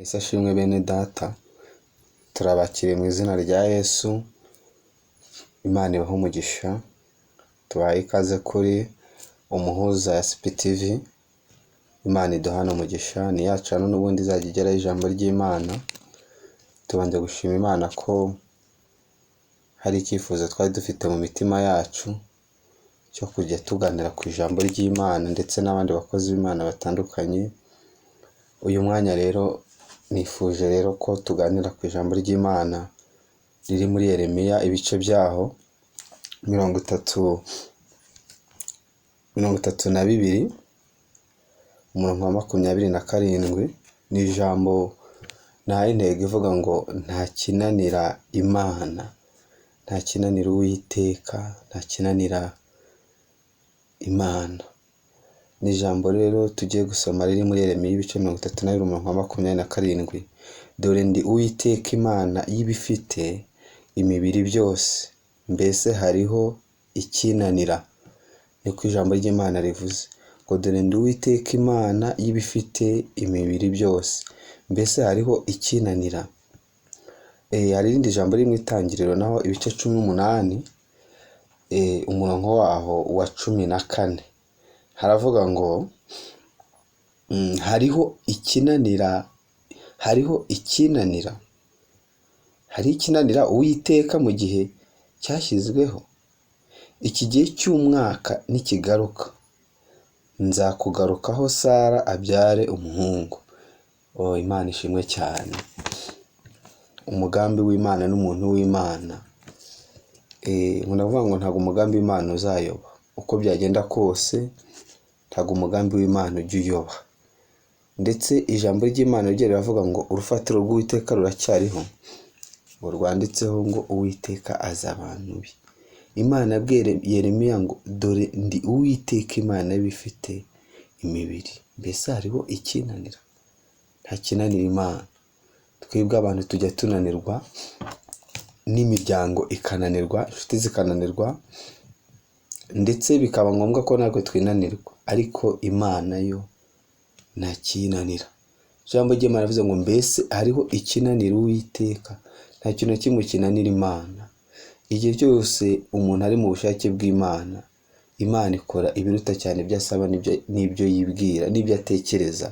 Ese ashimwe bene data, turabakiriye mu izina rya Yesu, Imana ibahe umugisha, tubahaye ikaze kuri Umuhuza SP-TV, Imana iduhane umugisha, ni ya cano n'ubundi izajya igeraho ijambo ry'Imana. Tubanje gushima Imana ko hari icyifuzo twari dufite mu mitima yacu cyo kujya tuganira ku ijambo ry'Imana ndetse n'abandi bakozi b'Imana batandukanye. Uyu mwanya rero nifuje rero ko tuganira ku ijambo ry'Imana riri muri Yeremiya ibice byaho 32 umurongo wa 27. Ni ijambo nahaye intego ivuga ngo nta kinanira Imana, nta kinanira Uwiteka, nta kinanira Imana. Ni ijambo rero tugiye gusoma riri muri Yeremiya ibice 32 umurongo wa 27. Dore ndi Uwiteka Imana y'ibifite imibiri byose, mbese hariho ikinanira. Niko ijambo ry'Imana rivuze ngo dore ndi Uwiteka Imana y'ibifite imibiri byose, mbese hariho ikinanira. Hari irindi jambo riri mu Itangiriro naho ibice 18 umurongo waho wa 14 haravuga ngo hariho ikinanira, hari ikinanira Uwiteka mu gihe cyashyizweho. Iki gihe cy'umwaka nikigaruka, nzakugarukaho Sara abyare umuhungu. Imana ishimwe cyane. Umugambi w'Imana n'umuntu w'Imana, ndavuga ngo ntabwo umugambi w'Imana uzayoba. Uko byagenda kose ntabwo umugambi w'Imana ujya uyoba. Ndetse ijambo ry'Imana ryo riravuga ngo urufatiro rw'Uwiteka ruracyariho, ngo rwanditseho ngo Uwiteka azi abantu be. Imana yabwiye Yeremiya ngo dore ndi Uwiteka Imana y'ibifite imibiri, mbese hariho ikinanira? Nta kinanira Imana. Twebwe abantu tujya tunanirwa, n'imiryango ikananirwa, inshuti zikananirwa, ndetse bikaba ngombwa ko natwe twinanirwa, ariko Imana yo nta kinanira. Ijambo ry'Imana rivuze ngo mbese hariho ikinanira Uwiteka. Nta kintu na kimwe kinanira Imana. Igihe cyose umuntu ari mu bushake bw'Imana, Imana ikora ibiruta cyane ibyo asaba n'ibyo yibwira n'ibyo atekereza.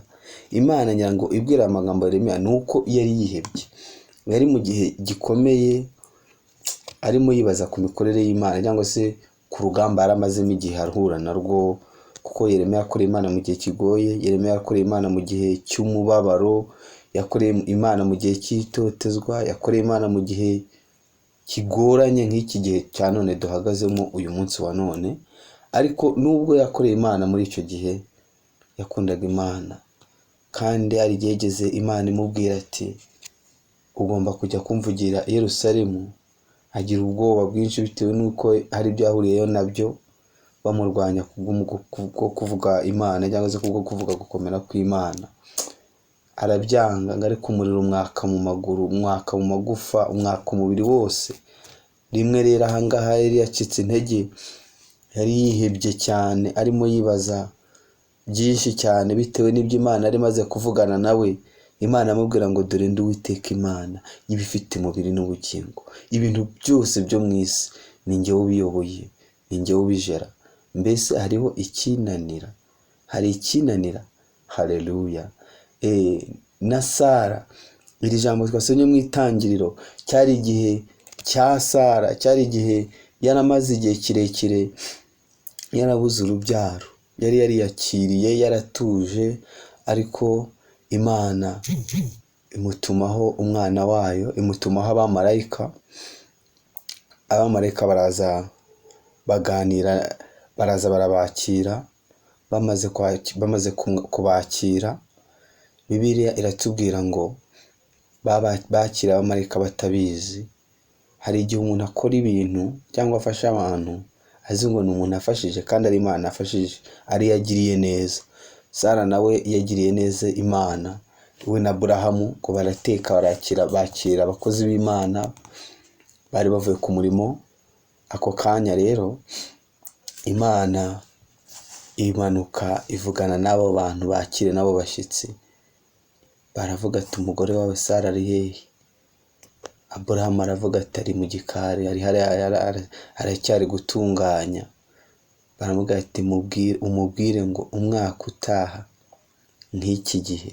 Imana ngira ngo ibwira amagambo Yeremiya nuko yari yihebye, yari mu gihe gikomeye, arimo yibaza ku mikorere y'Imana cyangwa se ku rugamba yaramazemo igihe arahura narwo, kuko Yeremiya yakoreye Imana mu gihe kigoye, Yeremiya yakoreye Imana mu gihe cy'umubabaro, yakoreye Imana mu gihe cy'itotezwa, yakoreye Imana mu gihe kigoranye nk'iki gihe cya none duhagazemo uyu munsi wa none. Ariko nubwo yakoreye Imana muri icyo gihe, yakundaga Imana, kandi hari igihe yageze Imana imubwira ati ugomba kujya kumvugira i Yerusalemu. Agira ubwoba bwinshi bitewe n'uko hari ibyo yahuriyeyo nabyo, bamurwanya kubwo kuvuga Imana cyangwa se kubwo kuvuga gukomera kw'Imana. Arabyanga ngo ariko umuriro umwaka mu maguru, umwaka mu magufa, umwaka umubiri wose. Rimwe rero ahangaha yari yacitse intege, yari yihebye cyane, arimo yibaza byinshi cyane bitewe n'ibyo Imana yari imaze kuvugana nawe. Imana amubwira ngo dore ndi Uwiteka Imana y'ibifite umubiri n'ubugingo. Ibintu byose byo mu isi ni njye ubiyoboye, ni njye ubijera. Mbese hariho ikinanira, hari ikinanira. Haleluya. Na Sara, iri jambo twasomye mu Itangiriro, cyari igihe cya Sara, cyari igihe yaramaze igihe kirekire yarabuze urubyaro, yari yariyakiriye, yaratuje, ariko Imana imutumaho umwana wayo, imutumaho abamarayika. Abamarayika baraza baganira, baraza barabakira. Bamaze kubakira, Bibiliya iratubwira ngo bakira abamarayika batabizi. Hari igihe umuntu akora ibintu cyangwa afasha abantu azi ngo ni umuntu afashije, kandi ari Imana afashije, ari yagiriye neza. Sara nawe yagiriye neza Imana, we na Aburahamu ngo barateka bakira abakozi b'Imana bari bavuye ku murimo. Ako kanya rero Imana imanuka ivugana n'abo bantu bakire n'abo bashyitsi. baravuga ati umugore wawe Sara ari hehe? Aburahamu aravuga ati ari mu gikari, aracyari gutunganya. Baravuga ati umubwire ngo umwaka utaha nk'iki gihe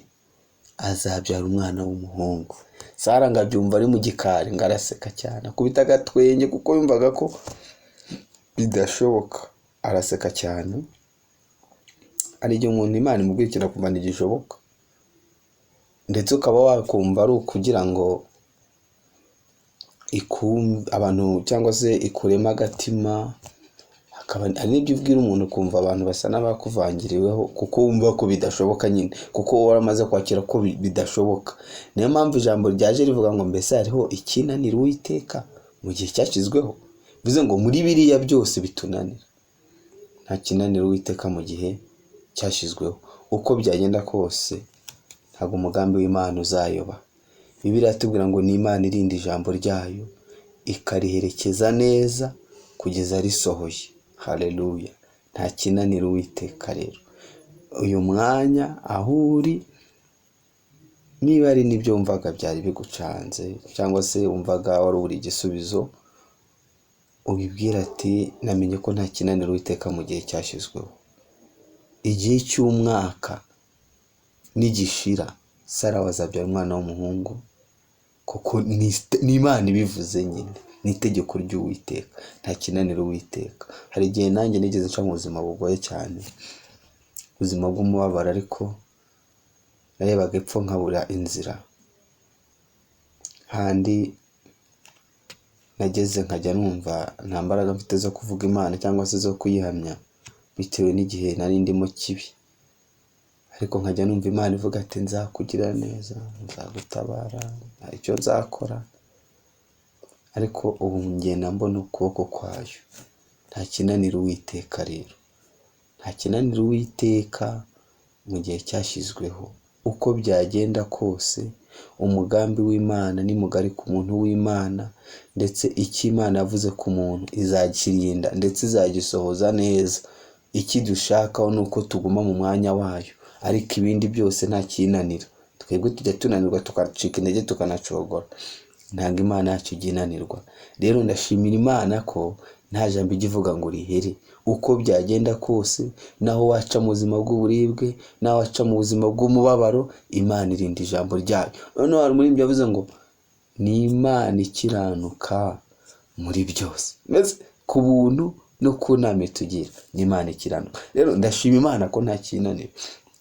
azabyara umwana w'umuhungu. Sara ngo abyumva ari mu gikari, ngo araseka cyane, akubita agatwenge kuko yumvaga ko bidashoboka. Araseka cyane. Ari igihe umuntu Imana imubwira ikintu akumva ntigishoboka, ndetse ukaba wakumva ari ukugira ngo abantu cyangwa se ikurema agatima. Hari n'ibyo ubwira umuntu ukumva abantu basa n'abakuvangiriweho kuko wumva ko bidashoboka nyine, kuko waramaze kwakira ko bidashoboka. Niyo mpamvu ijambo ryaje rivuga ngo mbese hariho ikinanira Uwiteka mu gihe cyashyizweho. Bivuze ngo muri biriya byose bitunanira, nta kinanira Uwiteka mu gihe cyashyizweho. Uko byagenda kose ntabwo umugambi w'Imana uzayoba. Bibiliya iratubwira ngo ni Imana irinda ijambo ryayo ikariherekeza neza kugeza risohoye. Haleluya. Nta kinanira Uwiteka rero. Uyu mwanya aho uri, niba ari n'ibyo wumvaga byari bigucanze cyangwa se wumvaga wari uri igisubizo, ubibwira ati namenye ko nta kinanira Uwiteka mu gihe cyashyizweho. Igihe cy'umwaka nigishira Sara azabyara umwana w'umuhungu, kuko ni Imana ibivuze nyine, ni itegeko ry'Uwiteka. Nta kinanira Uwiteka. Hari igihe nanjye nigeze nca mu buzima bugoye cyane, ubuzima bw'umubabaro, ariko narebaga epfo nkabura inzira. Handi nageze nkajya numva nta mbaraga mfite zo kuvuga Imana cyangwa se zo kuyihamya bitewe n'igihe nari ndimo kibi, ariko nkajya numva Imana ivuga ati nzakugira neza, nzagutabara, nta icyo nzakora. Ariko ubu ngenda mbona ukuboko kwayo. Nta kinanira Uwiteka rero. Nta kinanira Uwiteka mu gihe cyashyizweho. Uko byagenda kose umugambi w'Imana ni mugari ku muntu w'Imana, ndetse icyo Imana yavuze ku muntu izakirinda ndetse izagisohoza neza. Ikidushakaho ni uko tuguma mu mwanya wayo, ariko ibindi byose nta kinanira. Twebwe tujya tunanirwa tukacika intege tukanacogora, ntabwo Imana yacu ijya inanirwa. Rero ndashimira Imana ko nta jambo ijya ivuga ngo rihere. Uko byagenda kose, naho waca mu buzima bw'uburibwe, naho waca mu buzima bw'umubabaro, Imana irinda ijambo ryayo. Noneho hari umuririmbyi yavuze ngo ni Imana ikiranuka muri byose, mbese ku buntu no ku nama tugira ni Imana ikiranuka. Rero ndashima Imana ko nta kinanira.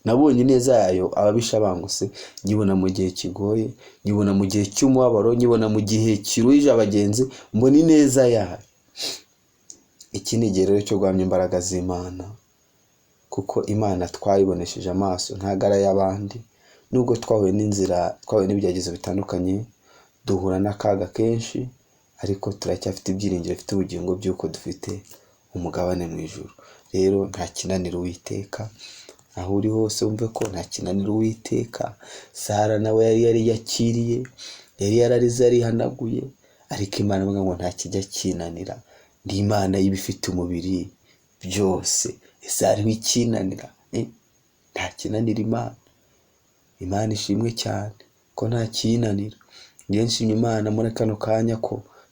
Nabonye neza yayo ababisha banguse, nyibona mu gihe kigoye, nyibona mu gihe cy'umubabaro, nyibona mu gihe kiruhije abagenzi, mbona ineza yayo. Iki ni igihe rero cyo guhamya imbaraga z'Imana, kuko Imana twayibonesheje amaso, ntabwo ari ay'abandi. Nubwo twahuye n'ibigeragezo bitandukanye, duhura n'akaga kenshi, ariko turacyafite ibyiringiro bifite ubugingo by'uko dufite umugabane mu ijuru. Rero nta kinanira Uwiteka. Aho uri hose wumve ko nta kinanira Uwiteka. Sara nawe yari yakiriye, yari yararize, yarihanaguye, ariko Imana ivuga ngo nta kijya kinanira. Ndi Imana y'ibifite umubiri byose. Ese hariho ikinanira? Nta kinanira Imana. Imana ishimwe cyane ko nta kinanira. Njye nshimye Imana muri kano kanya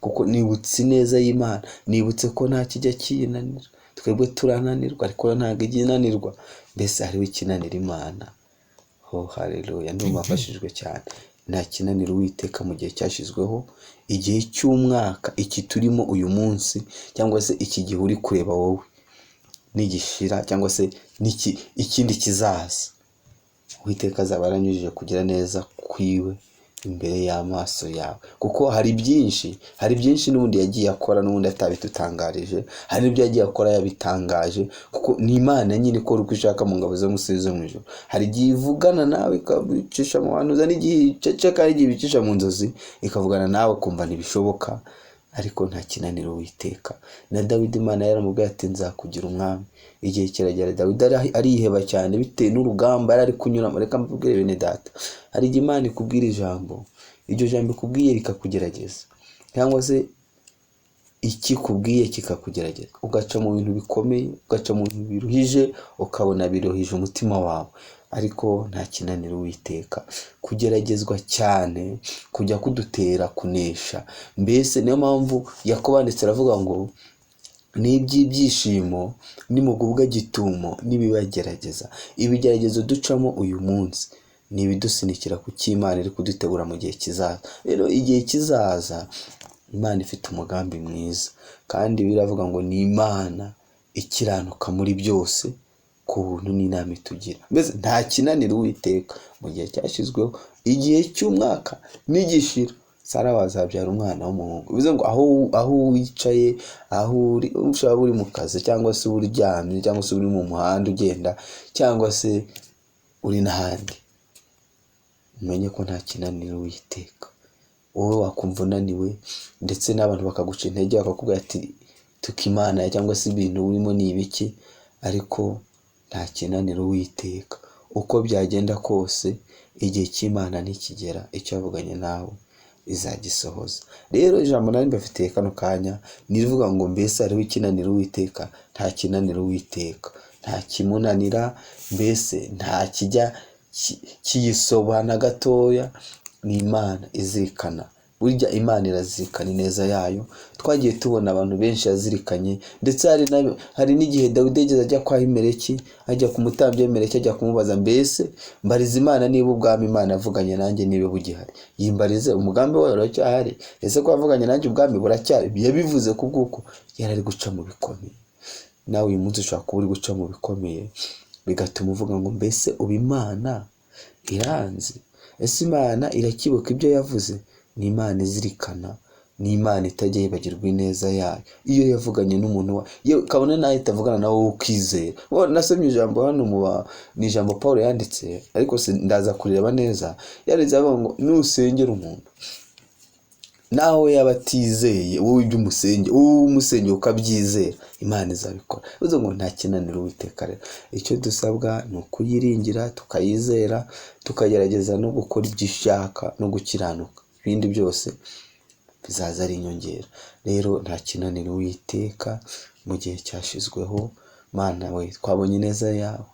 kuko nibutse neza y'Imana, nibutse ko nta kijya kinanira. Twebwe turananirwa, ariko ntabwo ijya inanirwa. Mbese hariho ikinanira Imana. Haleluya. Ndumva mfashijwe cyane. Nta kinanira Uwiteka mu gihe cyashyizweho. Igihe cy'umwaka iki turimo uyu munsi, cyangwa se iki gihe uri kureba wowe, nigishira cyangwa se ikindi kizaza, Uwiteka azaba yaranyujije kugira neza kwiwe imbere y'amaso yawe. Kuko hari byinshi n'ubundi yagiye akora, n'ubundi atabitutangarije. Hari n'ibyo yagiye akora yabitangaje, kuko ni Imana nyine ikora uko ishaka mu ngabo zo munsi zo mu ijuru. Hari igihe ivugana nawe ikabicisha mu bantu, n'igihe iceceka, hari igihe ibicisha mu nzozi ikavugana nawe kumva ntibishoboka, ariko nta kinanira Uwiteka. Na Dawidi Imana yaramubwiye ati nzakugira umwami. Igihe kiragera Dawidi ariheba cyane bitewe n'urugamba yari ari kunyuramo. Reka mbabwire bene data, hari igihe Imana ikubwira ijambo, iryo jambo ikubwiye rikakugerageza, cyangwa se ikikubwiye kikakugerageza, ugaca mu bintu bikomeye, ugaca mu bintu biruhije, ukabona biruhije umutima wawe, ariko nta kinanira Uwiteka. Kugeragezwa cyane kujya kudutera kunesha. Mbese niyo mpamvu Yakobo yanditse aravuga ngo n'iby'ibyishimo nimugubwa gitumo n'ibibagerageza. Ibigeragezo ducamo uyu munsi ni ibidusunikira ku cy'Imana iri kudutegura mu gihe kizaza. Rero igihe kizaza Imana ifite umugambi mwiza, kandi biravuga ngo ni Imana ikiranuka muri byose ku buntu n'inama itugira. Mbese nta kinanira Uwiteka. Mu gihe cyashyizweho, igihe cy'umwaka nigishira, Sara bazabyara umwana w'umuhungu. Bivuze ngo aho wicaye, aho uri, ushobora uri mu kazi, cyangwa se uryamye, cyangwa se uri mu muhanda ugenda, cyangwa se uri n'ahandi, umenye ko nta kinanira Uwiteka. Wowe wakumva unaniwe, ndetse n'abantu bakaguca intege bakakubwira ati tuka Imana, cyangwa se ibintu urimo ni ibiki, ariko nta kinanira Uwiteka. Uko byagenda kose, igihe cy'Imana nikigera, icyo yavuganye nawe izagisohoza. Rero ijambo nari mbafitiye kano kanya nirivuga ngo mbese hariho ikinanira Uwiteka? Nta kinanira Uwiteka, nta kimunanira, mbese nta kijya kiyisoba na gatoya. Ni Imana izirikana. Burya Imana irazirikana ineza yayo. Twagiye tubona abantu benshi yazirikanye, ndetse hari n'igihe Dawidi yageze ajya kwa Ahimeleki, ajya ku mutambyi Ahimeleki, ajya kumubaza mbese mbariza Imana niba ubwami Imana yavuganye nanjye niba bugihari. Yimbarize umugambi wayo uracyahari, ese ko yavuganye nanjye ubwami buracyari? Yabivuze kubw'uko yari ari guca mu bikomeye. Nawe uyu munsi ushobora kuba uri guca mu bikomeye, bigatuma uvuga ngo mbese ubu Imana iranzi? Ese Imana irakibuka ibyo yavuze? Ni Imana izirikana, ni Imana itajya yibagirwa ineza yayo. Iyo yavuganye n'umuntu kabone nawe itavugana nawe ukizera. Nasomye ijambo hano ni ijambo Paul yanditse, ariko ndaza kureba neza. Yanditse avuga ngo nusengera umuntu nawe yaba atizeye, wowe ibyo umusenge ukabyizera, Imana izabikora. Bivuze ngo nta kinanira Uwiteka. Rero icyo dusabwa ni ukuyiringira, tukayizera, tukagerageza no gukora ibyo ishaka no gukiranuka. Ibindi byose bizaza ari inyongera. Rero nta kinanira Uwiteka mu gihe cyashyizweho. Mana we, twabonye ineza yawe,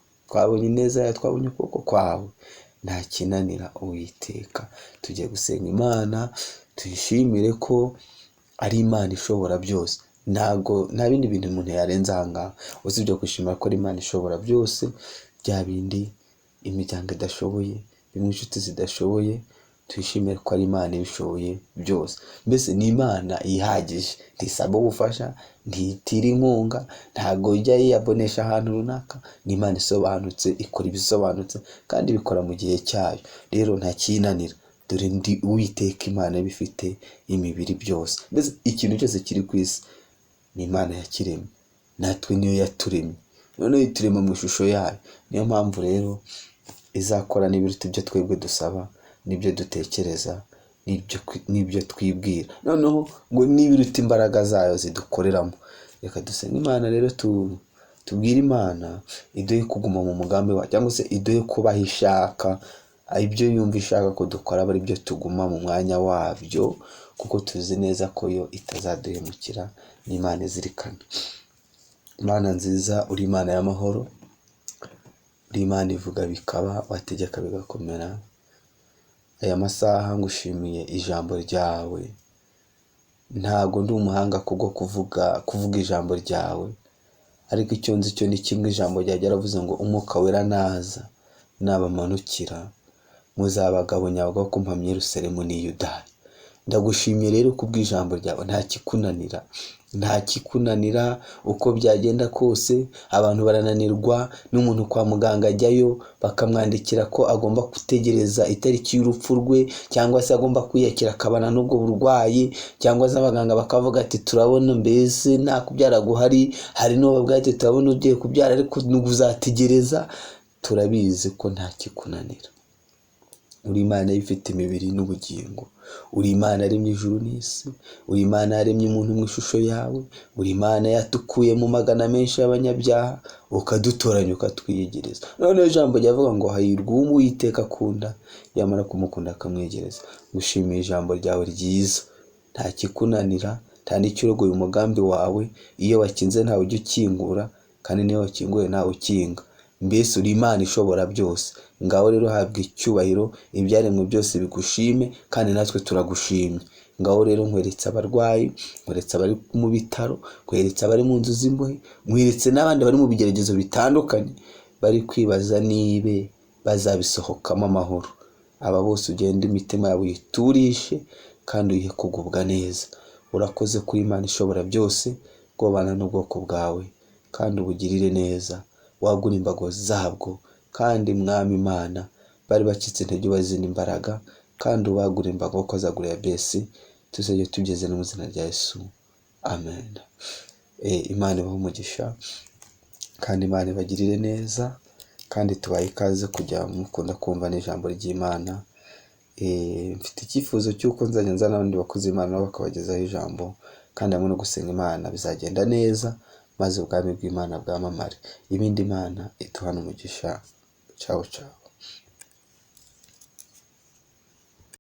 twabonye ukuboko kwawe. Nta kinanira Uwiteka. Tugiye gusenga Imana, tuyishimire ko ari Imana ishobora byose. Nta bindi bintu umuntu yarenza aha ngaha, usibye kwishimira ko ari Imana ishobora byose. Bya bindi imiryango idashoboye, bimwe inshuti zidashoboye, tuyishimire ko ari Imana ibishoboye byose. Mbese ni Imana ihagije, ntisaba ubufasha, ntitira inkunga, ntago ijya yiyabonesha ahantu runaka. Ni Imana isobanutse, ikora ibisobanutse, kandi bikora mu gihe cyayo. Rero nta kinanira. Dore ndi Uwiteka Imana ibifite imibiri byose. Mbese ikintu cyose kiri ku isi ni Imana yakiremye, natwe niyo yaturemye, noneho iturema mu ishusho yayo. Niyo mpamvu rero izakora n'ibiruta ibyo twebwe dusaba, n'ibyo dutekereza, n'ibyo twibwira, noneho ngo n'ibiruta imbaraga zayo zidukoreramo. Reka dusenge Imana rero, tubwire Imana iduhe kuguma mu mugambi wayo, cyangwa se iduhe kubaho ishaka. Ibyo yumva ishaka ko dukora aba ari byo tuguma mu mwanya wabyo, kuko tuzi neza ko yo itazaduhemukira. Ni Imana izirikana. Imana nziza, uri Imana y'amahoro, uri Imana ivuga bikaba, wategeka bigakomera. Aya masaha ngushimiye ijambo ryawe. Ntago ndi umuhanga kubwo kuvuga ijambo ryawe, ariko icyo nzi cyo ni kimwe. Ijambo ryawe ryaravuze ngo umwuka wera naza nabamanukira, muzabagabo nyabwo kumpamya Yerusalemu n'i Yudaya. Ndagushimiye rero kubw'ijambo ryawe. Nta kikunanira uko byagenda kose. Abantu barananirwa, n'umuntu kwa muganga ajyayo bakamwandikira ko agomba gutegereza itariki y'urupfu rwe, cyangwa se agomba kwiyakira akabana n'ubwo burwayi, cyangwa se abaganga bakavuga ati turabona mbese nta kubyara guhari. Hari n'ubabwira ati turabona ugiye kubyara ariko uzategereza. Turabizi ko nta kikunanira. Uri Imana ifite imibiri n'ubugingo. Uri Imana yaremye ijuru n'isi. Uri Imana yaremye umuntu mu ishusho yawe. Uri Imana yatukuye mu magana menshi y'abanyabyaha, ukadutoranya ukatwiyegereza. Noneho ijambo ryavuga ngo hahirwa uwo Uwiteka akunda, yamara kumukunda akamwegereza. Ngushimiye ijambo ryawe ryiza. Nta kikunanira, nta n'ikirogoye umugambi wawe. Iyo wakinze ntawe ujya ukingura, kandi niyo wakinguye ntawe ukinga. mbese uri Imana ishobora byose. Ngaho rero habwa icyubahiro, ibyaremwe byose bigushime kandi natwe turagushimye. Ngaho rero nkweretse abarwayi, nkweretse abari mu bitaro, nkweretse abari mu nzu z'imbohe, nkweretse n'abandi bari mu bigeragezo bitandukanye bari kwibaza nibe bazabisohokamo amahoro. Aba bose ugenda imitima yabo uyiturishe kandi uyihe kugubwa neza. Urakoze kuri Imana ishobora byose, bwobana n'ubwoko bwawe kandi ubugirire neza, wagura imbago zabwo kandi Mwami Imana bari bacitse intege ubazina imbaraga kandi ubagura imbago uko zagura Yabesi. Tuzajye tugeze no mu izina rya Yesu, amen. Imana ibahe umugisha kandi Imana ibagirire neza kandi tubaye ikaze kujya mukunda kumva n'ijambo ry'Imana. Mfite icyifuzo cy'uko nzajya nzana n'abandi bakozi Imana nabo bakabagezaho ijambo kandi hamwe no gusenga Imana bizagenda neza, maze ubwami bw'Imana bwamamare. Ibindi Imana ituhane umugisha. Ciao ciao.